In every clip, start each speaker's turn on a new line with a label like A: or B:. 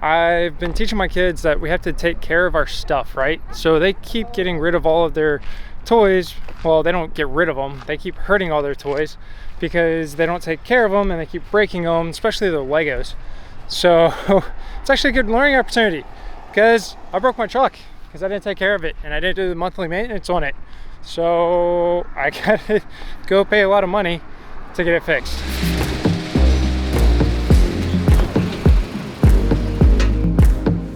A: I've been teaching my kids that we have to take care of our stuff, right? So they keep getting rid of all of their toys. Well, they don't get rid of them. They keep hurting all their toys because they don't take care of them and they keep breaking them, especially the Legos. So it's actually a good learning opportunity because I broke my truck because I didn't take care of it and I didn't do the monthly maintenance on it. So I gotta go pay a lot of money to get it fixed.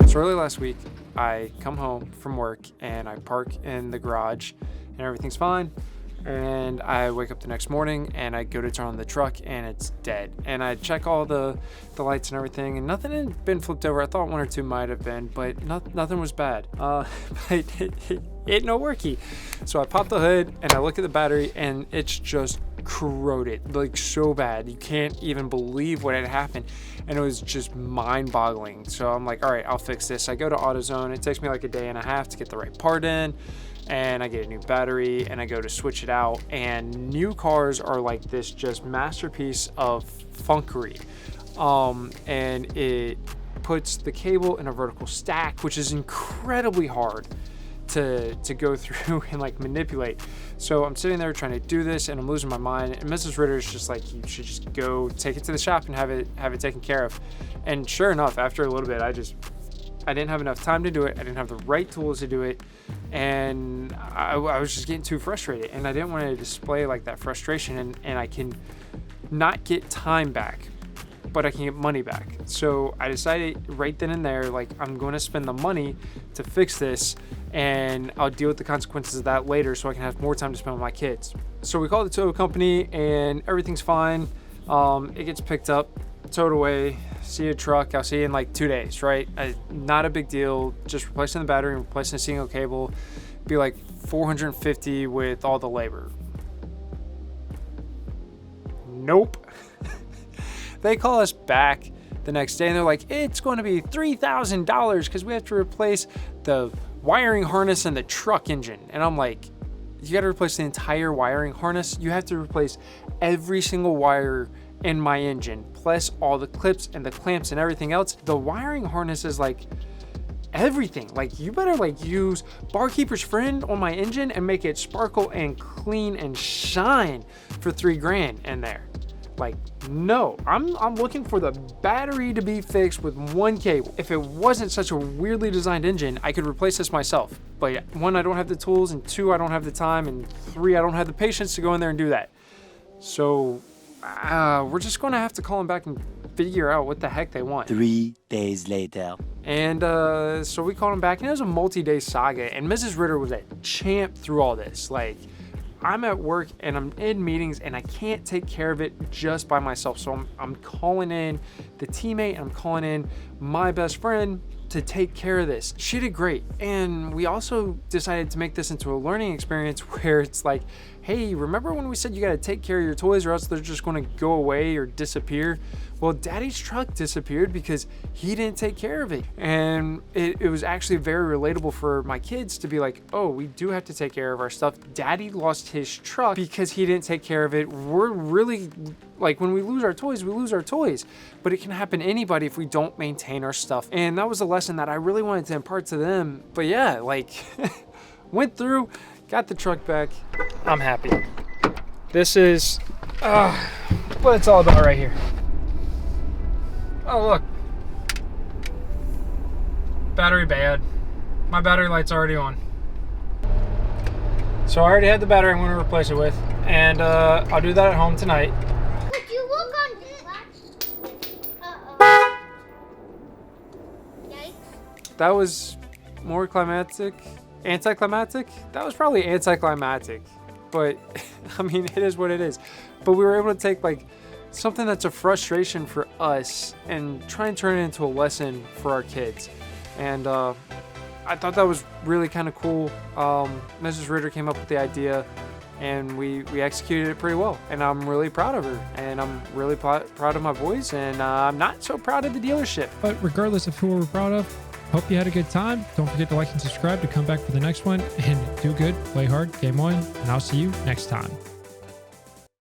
A: So early last week, I come home from work and I park in the garage and everything's fine. And I wake up the next morning and I go to turn on the truck and it's dead. And I check all the lights and everything and nothing had been flipped over. I thought one or two might have been, but nothing was bad. But it no worky. So I pop the hood and I look at the battery and it's just corroded, like so bad. You can't even believe what had happened. And it was just mind-boggling. So I'm like, all right, I'll fix this. I go to AutoZone. It takes me like a day and a half to get the right part in. And I get a new battery and I go to switch it out, and new cars are like this just masterpiece of funkery. And it puts the cable in a vertical stack, which is incredibly hard to go through and like manipulate. So I'm sitting there trying to do this and I'm losing my mind, and Mrs. Ritter is just like, you should just go take it to the shop and have it taken care of. And sure enough, after a little bit, I didn't have enough time to do it. I didn't have the right tools to do it. And I was just getting too frustrated, and I didn't want to display like that frustration, and I can not get time back, but I can get money back. So I decided right then and there, like, I'm going to spend the money to fix this, and I'll deal with the consequences of that later so I can have more time to spend with my kids. So we call the tow company and everything's fine. It gets picked up, towed away. See a truck, I'll see you in like 2 days, right? Not a big deal, just replacing the battery and replacing a single cable. Be like $450 with all the labor. Nope. They call us back the next day and they're like, it's going to be $3,000 because we have to replace the wiring harness and the truck engine. And I'm like, you got to replace the entire wiring harness? You have to replace every single wire in my engine, plus all the clips and the clamps and everything else. The wiring harness is like everything. Like, you better like use Barkeeper's Friend on my engine and make it sparkle and clean and shine for $3,000 in there. Like, no, I'm looking for the battery to be fixed with one cable. If it wasn't such a weirdly designed engine, I could replace this myself. But one, I don't have the tools, and two, I don't have the time, and three, I don't have the patience to go in there and do that. So we're just going to have to call them back and figure out what the heck they want. 3 days later. And so we called them back, and it was a multi-day saga, and Mrs. Ritter was a champ through all this. Like, I'm at work and I'm in meetings and I can't take care of it just by myself. So I'm calling in the teammate and I'm calling in my best friend to take care of this. She did great. And we also decided to make this into a learning experience where it's like, hey, remember when we said you got to take care of your toys or else they're just going to go away or disappear? Well, Daddy's truck disappeared because he didn't take care of it. And it was actually very relatable for my kids to be like, oh, we do have to take care of our stuff. Daddy lost his truck because he didn't take care of it. We're really, like, when we lose our toys, we lose our toys. But it can happen to anybody if we don't maintain our stuff. And that was a lesson that I really wanted to impart to them. But yeah, like, went through, got the truck back. I'm happy. This is what it's all about right here. Oh, look. Battery bad. My battery light's already on. So I already had the battery I'm going to replace it with. And I'll do that at home tonight.
B: Would you look on this? Uh-oh. Yikes.
A: That was more climactic. Anticlimactic? That was probably anticlimactic. But, I mean, it is what it is. But we were able to take, like, something that's a frustration for us and try and turn it into a lesson for our kids. And I thought that was really kind of cool. Mrs. Ritter came up with the idea and we executed it pretty well. And I'm really proud of her. And I'm really proud of my boys. And I'm not so proud of the dealership.
C: But regardless of who we're proud of, hope you had a good time. Don't forget to like and subscribe to come back for the next one. And do good, play hard, game on, and I'll see you next time.